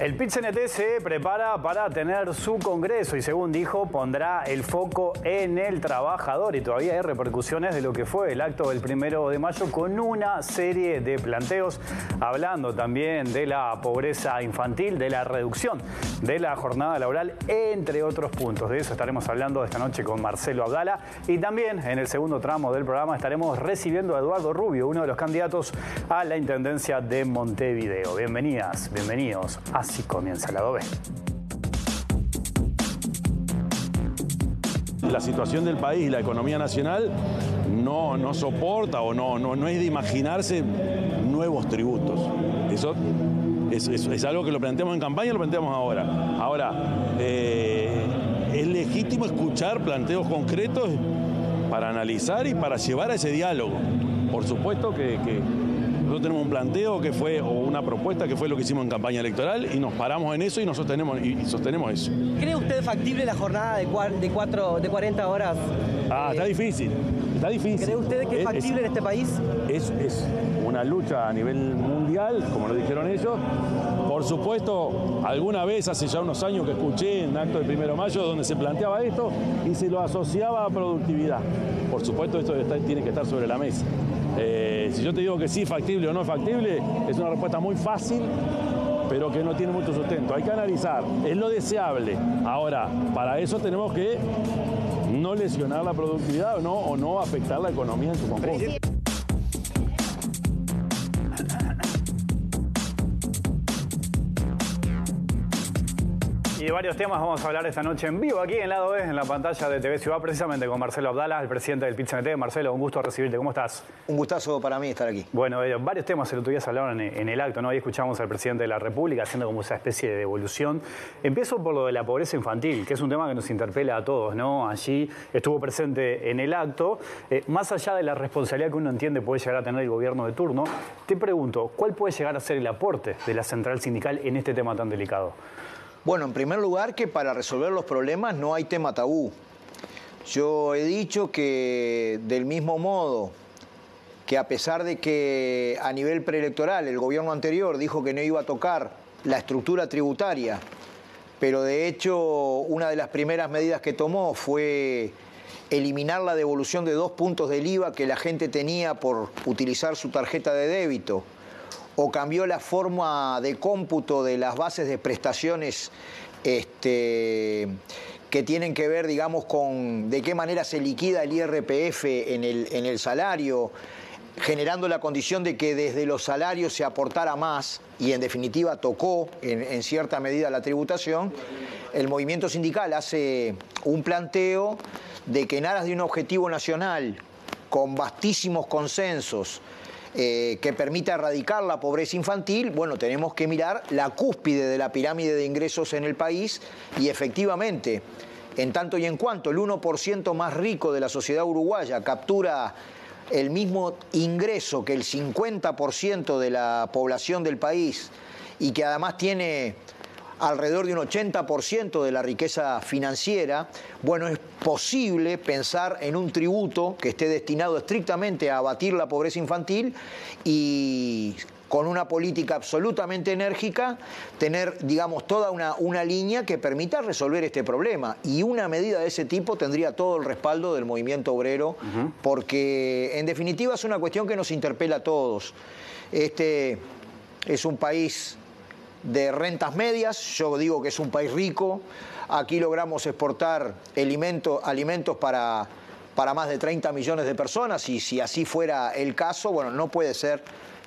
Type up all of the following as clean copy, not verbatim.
El PIT-CNT se prepara para tener su congreso y, según dijo, pondrá el foco en el trabajador. Y todavía hay repercusiones de lo que fue el acto del 1 de mayo con una serie de planteos, hablando también de la pobreza infantil, de la reducción de la jornada laboral, entre otros puntos. De eso estaremos hablando esta noche con Marcelo Abdala. Y también en el segundo tramo del programa estaremos recibiendo a Eduardo Rubio, uno de los candidatos a la Intendencia de Montevideo. Bienvenidas, bienvenidos. Así comienza el lado B. La situación del país y la economía nacional no soporta o no es de imaginarse nuevos tributos. Eso es algo que lo planteamos en campaña y lo planteamos ahora. Ahora, es legítimo escuchar planteos concretos para analizar y para llevar a ese diálogo. Por supuesto que nosotros tenemos un planteo que fue, o una propuesta que fue lo que hicimos en campaña electoral, y nos paramos en eso y sostenemos eso. ¿Cree usted factible la jornada de 40 horas? Está difícil. ¿Cree usted que es factible en este país? Es una lucha a nivel mundial, como lo dijeron ellos. Por supuesto, alguna vez, hace ya unos años que escuché en acto del 1 de mayo, donde se planteaba esto y se lo asociaba a productividad. Por supuesto, esto tiene que estar sobre la mesa. Si yo te digo que sí, factible o no factible, es una respuesta muy fácil, pero que no tiene mucho sustento. Hay que analizar, es lo deseable. Ahora, para eso tenemos que no lesionar la productividad o no afectar la economía en su conjunto. Y de varios temas vamos a hablar esta noche en vivo, aquí en Lado B, en la pantalla de TV Ciudad, precisamente con Marcelo Abdala, el presidente del PIT-CNT. Marcelo, un gusto recibirte. ¿Cómo estás? Un gustazo para mí estar aquí. Bueno, varios temas el otro día se hablaron en el acto, ¿no? Ahí escuchamos al presidente de la República haciendo como esa especie de devolución. Empiezo por lo de la pobreza infantil, que es un tema que nos interpela a todos, ¿no? Allí estuvo presente en el acto. Más allá de la responsabilidad que uno entiende puede llegar a tener el gobierno de turno, te pregunto, ¿cuál puede llegar a ser el aporte de la central sindical en este tema tan delicado? Bueno, en primer lugar, que para resolver los problemas no hay tema tabú. Yo he dicho que del mismo modo que, a pesar de que a nivel preelectoral el gobierno anterior dijo que no iba a tocar la estructura tributaria, pero de hecho una de las primeras medidas que tomó fue eliminar la devolución de 2 puntos del IVA que la gente tenía por utilizar su tarjeta de débito, o cambió la forma de cómputo de las bases de prestaciones que tienen que ver, digamos, con de qué manera se liquida el IRPF en el salario, generando la condición de que desde los salarios se aportara más y, en definitiva, tocó en cierta medida la tributación. El movimiento sindical hace un planteo de que en aras de un objetivo nacional con vastísimos consensos, que permita erradicar la pobreza infantil, bueno, tenemos que mirar la cúspide de la pirámide de ingresos en el país y, efectivamente, en tanto y en cuanto el 1% más rico de la sociedad uruguaya captura el mismo ingreso que el 50% de la población del país y que además tiene alrededor de un 80% de la riqueza financiera, bueno, es posible pensar en un tributo que esté destinado estrictamente a abatir la pobreza infantil y, con una política absolutamente enérgica, tener, digamos, toda una línea que permita resolver este problema. Y una medida de ese tipo tendría todo el respaldo del movimiento obrero, porque, en definitiva, es una cuestión que nos interpela a todos. Este es un país de rentas medias, yo digo que es un país rico. Aquí logramos exportar alimentos para más de 30 millones de personas, y si así fuera el caso, bueno, no puede ser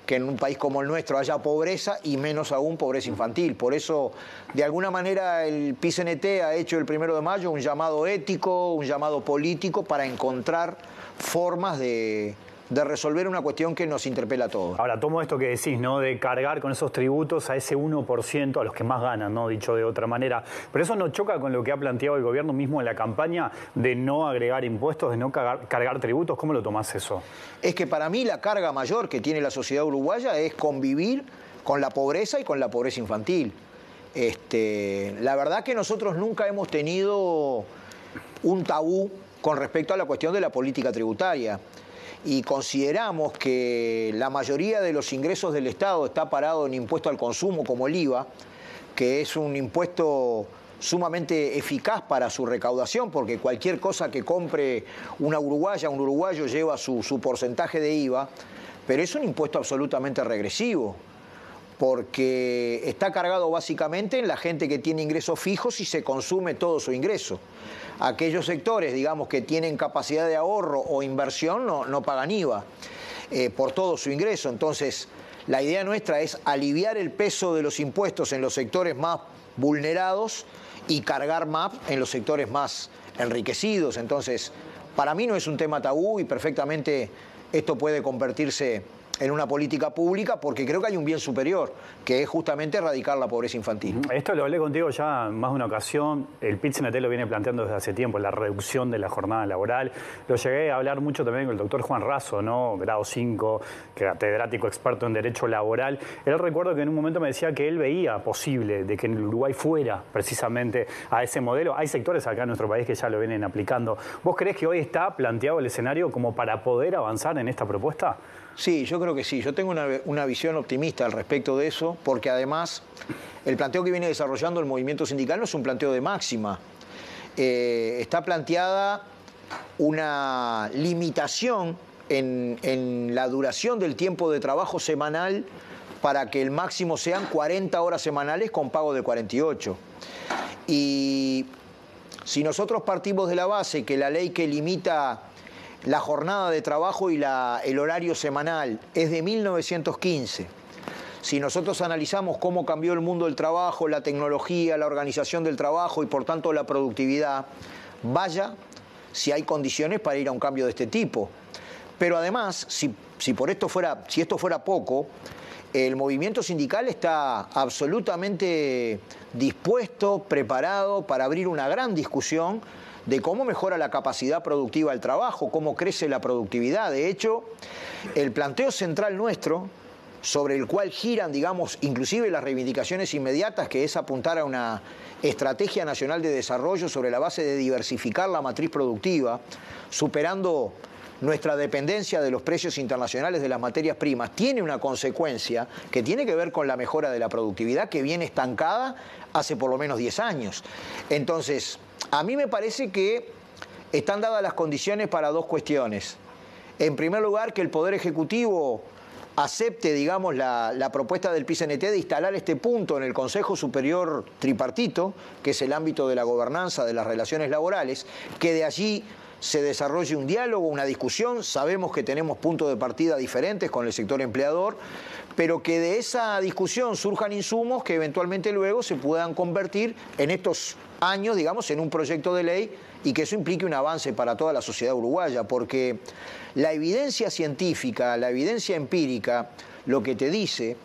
que en un país como el nuestro haya pobreza, y menos aún pobreza infantil. Por eso, de alguna manera, el PIT-CNT ha hecho el 1 de mayo un llamado ético, un llamado político para encontrar formas de resolver una cuestión que nos interpela a todos. Ahora, tomo esto que decís, ¿no? De cargar con esos tributos a ese 1%, a los que más ganan, ¿no? Dicho de otra manera. Pero eso no choca con lo que ha planteado el gobierno mismo en la campaña de no agregar impuestos, de no cargar tributos. ¿Cómo lo tomás eso? Es que para mí la carga mayor que tiene la sociedad uruguaya es convivir con la pobreza y con la pobreza infantil. La verdad que nosotros nunca hemos tenido un tabú con respecto a la cuestión de la política tributaria. y consideramos que la mayoría de los ingresos del Estado está parado en impuesto al consumo, como el IVA, que es un impuesto sumamente eficaz para su recaudación, porque cualquier cosa que compre una uruguaya, un uruguayo lleva su porcentaje de IVA, pero es un impuesto absolutamente regresivo, porque está cargado básicamente en la gente que tiene ingresos fijos y se consume todo su ingreso. Aquellos sectores, digamos, que tienen capacidad de ahorro o inversión no pagan IVA por todo su ingreso. Entonces, la idea nuestra es aliviar el peso de los impuestos en los sectores más vulnerados y cargar más en los sectores más enriquecidos. Entonces, para mí no es un tema tabú y perfectamente esto puede convertirse en una política pública, porque creo que hay un bien superior, que es justamente erradicar la pobreza infantil. Esto lo hablé contigo ya en más de una ocasión. El PIT-CNT lo viene planteando desde hace tiempo, la reducción de la jornada laboral. Lo llegué a hablar mucho también con el doctor Juan Razo, ¿no? Grado 5, catedrático experto en Derecho Laboral. Él, recuerdo que en un momento me decía que él veía posible de que en Uruguay fuera precisamente a ese modelo. Hay sectores acá en nuestro país que ya lo vienen aplicando. ¿Vos creés que hoy está planteado el escenario como para poder avanzar en esta propuesta? Sí, yo creo que sí. Yo tengo una visión optimista al respecto de eso, porque además el planteo que viene desarrollando el movimiento sindical no es un planteo de máxima. Está planteada una limitación en la duración del tiempo de trabajo semanal para que el máximo sean 40 horas semanales con pago de 48. Y si nosotros partimos de la base que la ley que limita la jornada de trabajo y el horario semanal es de 1915. Si nosotros analizamos cómo cambió el mundo del trabajo, la tecnología, la organización del trabajo y por tanto la productividad, vaya si hay condiciones para ir a un cambio de este tipo. Pero además, si esto fuera poco, el movimiento sindical está absolutamente dispuesto, preparado para abrir una gran discusión de cómo mejora la capacidad productiva del trabajo, cómo crece la productividad. De hecho, el planteo central nuestro, sobre el cual giran, digamos, inclusive las reivindicaciones inmediatas, que es apuntar a una estrategia nacional de desarrollo sobre la base de diversificar la matriz productiva, superando nuestra dependencia de los precios internacionales de las materias primas, tiene una consecuencia que tiene que ver con la mejora de la productividad, que viene estancada hace por lo menos 10 años. Entonces, a mí me parece que están dadas las condiciones para dos cuestiones. En primer lugar, que el Poder Ejecutivo acepte, digamos, la propuesta del PIT-CNT de instalar este punto en el Consejo Superior Tripartito, que es el ámbito de la gobernanza de las relaciones laborales, que de allí se desarrolle un diálogo, una discusión. Sabemos que tenemos puntos de partida diferentes con el sector empleador, pero que de esa discusión surjan insumos que eventualmente luego se puedan convertir en estos años, digamos, en un proyecto de ley, y que eso implique un avance para toda la sociedad uruguaya, porque la evidencia científica, la evidencia empírica, lo que te dice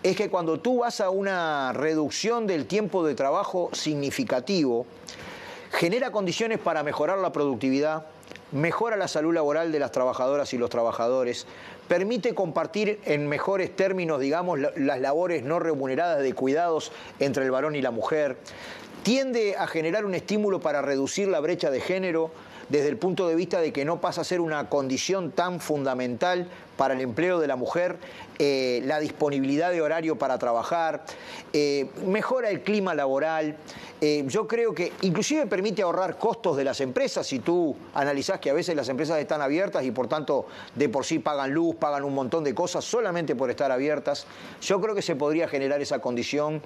es que cuando tú vas a una reducción del tiempo de trabajo significativo, genera condiciones para mejorar la productividad, mejora la salud laboral de las trabajadoras y los trabajadores, permite compartir en mejores términos, digamos, las labores no remuneradas de cuidados entre el varón y la mujer, tiende a generar un estímulo para reducir la brecha de género desde el punto de vista de que no pasa a ser una condición tan fundamental para el empleo de la mujer, la disponibilidad de horario para trabajar, mejora el clima laboral. Yo creo que inclusive permite ahorrar costos de las empresas. Si tú analizás que a veces las empresas están abiertas y por tanto de por sí pagan luz, pagan un montón de cosas solamente por estar abiertas, yo creo que se podría generar esa condición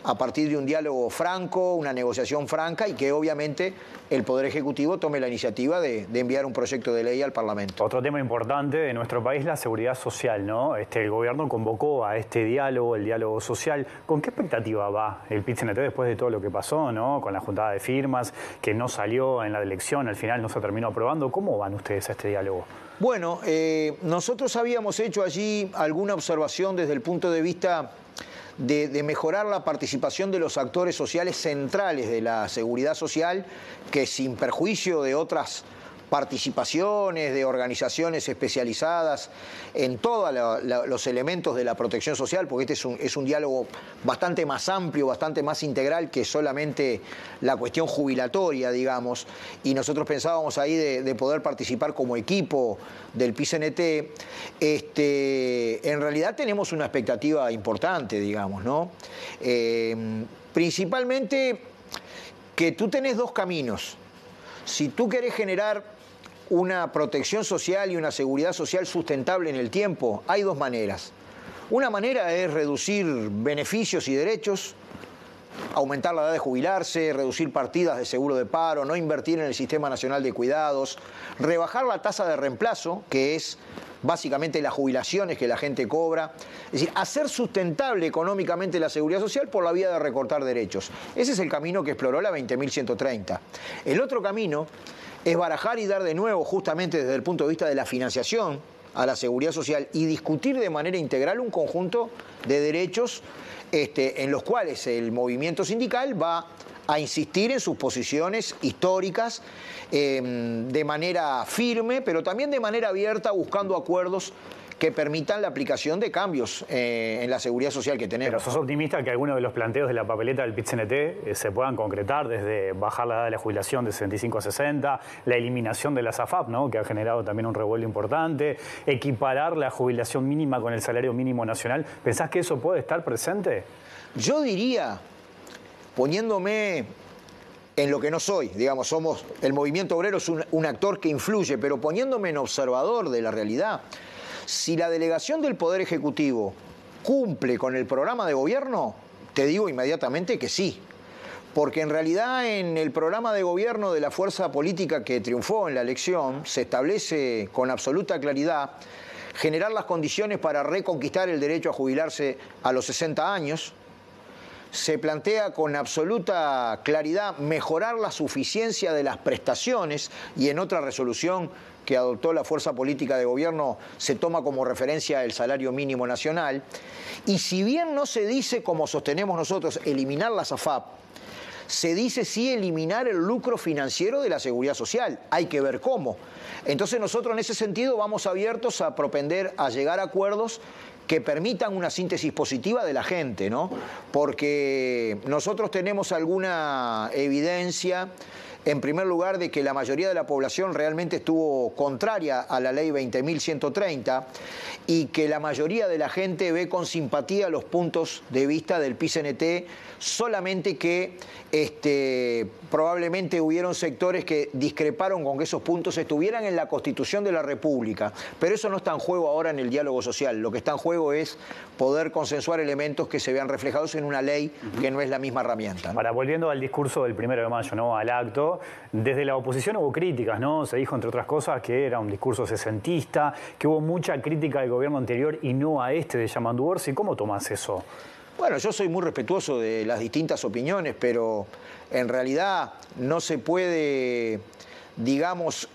a partir de un diálogo franco, una negociación franca, y que obviamente el Poder Ejecutivo tome la iniciativa de enviar un proyecto de ley al Parlamento. Otro tema importante de nuestro país, la seguridad social, ¿no? El gobierno convocó a este diálogo, el diálogo social. ¿Con qué expectativa va el PIT-CNT después de todo lo que pasó, ¿no? Con la juntada de firmas, que no salió en la elección, al final no se terminó aprobando? ¿Cómo van ustedes a este diálogo? Bueno, nosotros habíamos hecho allí alguna observación desde el punto de vista de mejorar la participación de los actores sociales centrales de la seguridad social, que sin perjuicio de otras participaciones de organizaciones especializadas en todos los elementos de la protección social, porque este es un diálogo bastante más amplio, bastante más integral que solamente la cuestión jubilatoria, digamos, y nosotros pensábamos ahí de poder participar como equipo del PIT-CNT. En realidad tenemos una expectativa importante, digamos, ¿no? Principalmente que tú tenés dos caminos. Si tú querés generar una protección social y una seguridad social sustentable en el tiempo, hay dos maneras. Una manera es reducir beneficios y derechos, aumentar la edad de jubilarse, reducir partidas de seguro de paro, no invertir en el Sistema Nacional de Cuidados, rebajar la tasa de reemplazo, que es básicamente las jubilaciones que la gente cobra. Es decir, hacer sustentable económicamente la seguridad social por la vía de recortar derechos. Ese es el camino que exploró la 20.130. El otro camino es barajar y dar de nuevo, justamente desde el punto de vista de la financiación a la seguridad social, y discutir de manera integral un conjunto de derechos en los cuales el movimiento sindical va a insistir en sus posiciones históricas de manera firme, pero también de manera abierta, buscando acuerdos que permitan la aplicación de cambios en la seguridad social que tenemos. Pero sos optimista que algunos de los planteos de la papeleta del PIT-CNT se puedan concretar, desde bajar la edad de la jubilación de 65 a 60, la eliminación de las AFAP, ¿no?, que ha generado también un revuelo importante, equiparar la jubilación mínima con el salario mínimo nacional. ¿Pensás que eso puede estar presente? Yo diría, poniéndome en lo que no soy, digamos, el movimiento obrero es un actor que influye, pero poniéndome en observador de la realidad, si la delegación del Poder Ejecutivo cumple con el programa de gobierno, te digo inmediatamente que sí. Porque en realidad en el programa de gobierno de la fuerza política que triunfó en la elección se establece con absoluta claridad generar las condiciones para reconquistar el derecho a jubilarse a los 60 años. Se plantea con absoluta claridad mejorar la suficiencia de las prestaciones, y en otra resolución que adoptó la fuerza política de gobierno se toma como referencia el salario mínimo nacional. Y si bien no se dice, como sostenemos nosotros, eliminar las AFAP, se dice sí eliminar el lucro financiero de la seguridad social. Hay que ver cómo. Entonces nosotros en ese sentido vamos abiertos a propender a llegar a acuerdos que permitan una síntesis positiva de la gente, ¿no? Porque nosotros tenemos alguna evidencia, en primer lugar, de que la mayoría de la población realmente estuvo contraria a la ley 20.130 y que la mayoría de la gente ve con simpatía los puntos de vista del PIT-CNT, solamente que probablemente hubieron sectores que discreparon con que esos puntos estuvieran en la Constitución de la República. Pero eso no está en juego ahora en el diálogo social. Lo que está en juego es poder consensuar elementos que se vean reflejados en una ley que no es la misma herramienta, ¿no? Ahora, volviendo al discurso del 1 de mayo, ¿no?, al acto, desde la oposición hubo críticas, ¿no? Se dijo, entre otras cosas, que era un discurso sesentista, que hubo mucha crítica del gobierno anterior y no a este de Yamandu Orsi. ¿Cómo tomás eso? Bueno, yo soy muy respetuoso de las distintas opiniones, pero en realidad no se puede, digamos,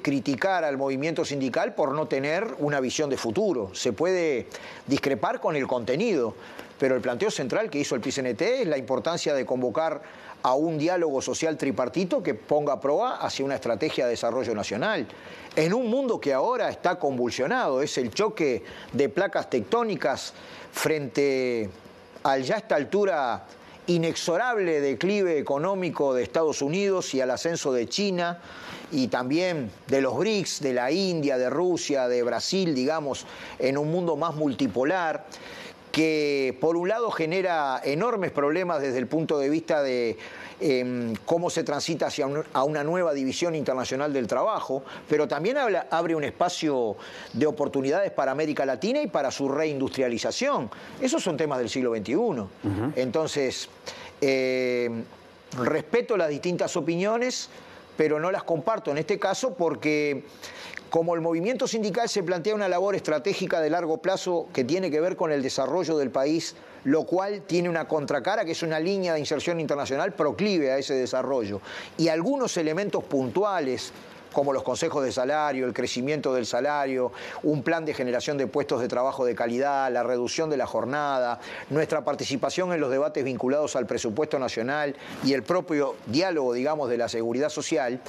criticar al movimiento sindical por no tener una visión de futuro. Se puede discrepar con el contenido, pero el planteo central que hizo el PIT-CNT es la importancia de convocar a un diálogo social tripartito que ponga a prueba hacia una estrategia de desarrollo nacional. En un mundo que ahora está convulsionado, es el choque de placas tectónicas frente al ya a esta altura inexorable declive económico de Estados Unidos y al ascenso de China y también de los BRICS, de la India, de Rusia, de Brasil, digamos, en un mundo más multipolar, que por un lado genera enormes problemas desde el punto de vista de cómo se transita hacia una nueva división internacional del trabajo, pero también abre un espacio de oportunidades para América Latina y para su reindustrialización. Esos son temas del siglo XXI. Entonces, respeto las distintas opiniones, pero no las comparto en este caso porque como el movimiento sindical se plantea una labor estratégica de largo plazo que tiene que ver con el desarrollo del país, lo cual tiene una contracara que es una línea de inserción internacional proclive a ese desarrollo. Y algunos elementos puntuales, como los consejos de salario, el crecimiento del salario, un plan de generación de puestos de trabajo de calidad, la reducción de la jornada, nuestra participación en los debates vinculados al presupuesto nacional y el propio diálogo, digamos, de la seguridad social,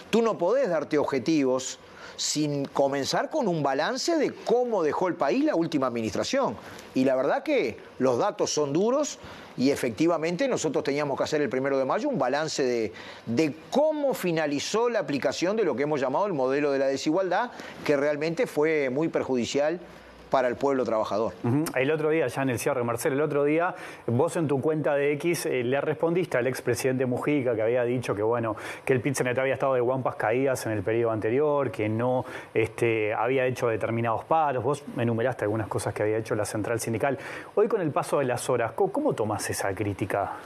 tú no podés darte objetivos sin comenzar con un balance de cómo dejó el país la última administración. Y la verdad que los datos son duros y efectivamente nosotros teníamos que hacer el 1 de mayo un balance de cómo finalizó la aplicación de lo que hemos llamado el modelo de la desigualdad, que realmente fue muy perjudicial para el pueblo trabajador. El otro día, ya en el cierre, Marcelo, el otro día vos en tu cuenta de X le respondiste al expresidente Mujica, que había dicho que, bueno, que el PIT-CNT había estado de guampas caídas en el periodo anterior, que no había hecho determinados paros. Vos enumeraste algunas cosas que había hecho la central sindical. Hoy, con el paso de las horas, ¿cómo tomás esa crítica?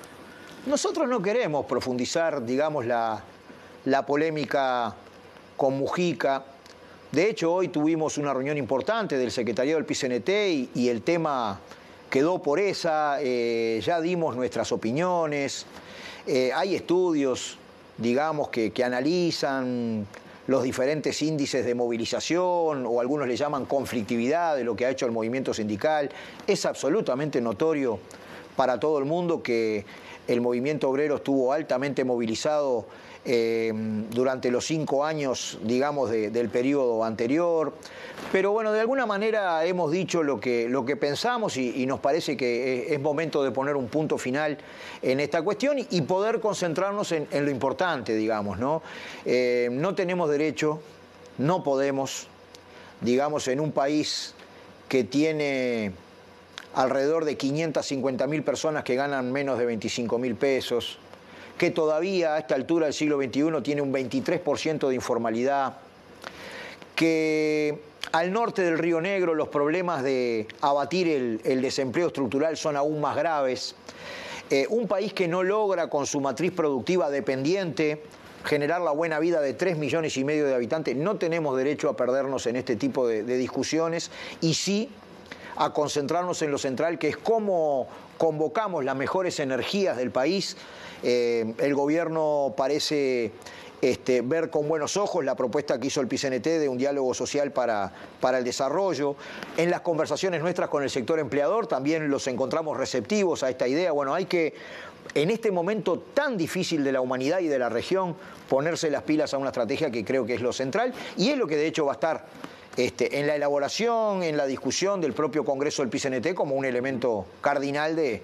Nosotros no queremos profundizar, digamos, la polémica con Mujica. De hecho, hoy tuvimos una reunión importante del secretariado del PIT-CNT y el tema quedó por esa. Ya dimos nuestras opiniones. Hay estudios, digamos, que analizan los diferentes índices de movilización, o algunos le llaman conflictividad de lo que ha hecho el movimiento sindical. Es absolutamente notorio para todo el mundo que el movimiento obrero estuvo altamente movilizado durante los 5 años, digamos, del periodo anterior. Pero bueno, de alguna manera hemos dicho lo que pensamos y nos parece que es momento de poner un punto final en esta cuestión y poder concentrarnos en lo importante, digamos, ¿no? No tenemos derecho, no podemos, digamos, en un país que tiene alrededor de 550.000 personas que ganan menos de 25.000 pesos, que todavía a esta altura del siglo XXI tiene un 23% de informalidad, que al norte del Río Negro los problemas de abatir el desempleo estructural son aún más graves, un país que no logra con su matriz productiva dependiente generar la buena vida de 3,5 millones de habitantes. No tenemos derecho a perdernos en este tipo de discusiones y sí a concentrarnos en lo central, que es cómo convocamos las mejores energías del país. El gobierno parece ver con buenos ojos la propuesta que hizo el PIT-CNT de un diálogo social para el desarrollo. En las conversaciones nuestras con el sector empleador también los encontramos receptivos a esta idea. Bueno, hay que, en este momento tan difícil de la humanidad y de la región, ponerse las pilas a una estrategia que creo que es lo central y es lo que de hecho va a estar en la elaboración, en la discusión del propio Congreso del PIT-CNT como un elemento cardinal de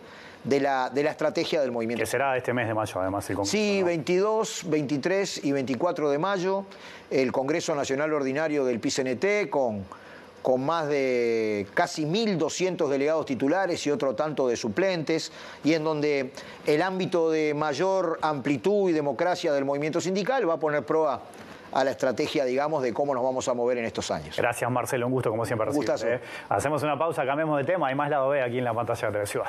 la estrategia del movimiento. Que será este mes de mayo, además, el Congreso. Sí, ¿no? 22, 23 y 24 de mayo, el Congreso Nacional Ordinario del PIT-CNT con más de casi 1.200 delegados titulares y otro tanto de suplentes, y en donde el ámbito de mayor amplitud y democracia del movimiento sindical va a poner prueba a la estrategia, digamos, de cómo nos vamos a mover en estos años. Gracias, Marcelo. Un gusto, como siempre. Un gustazo. Hacemos una pausa, cambiemos de tema. Hay más lado B aquí en la pantalla de Teleciudad.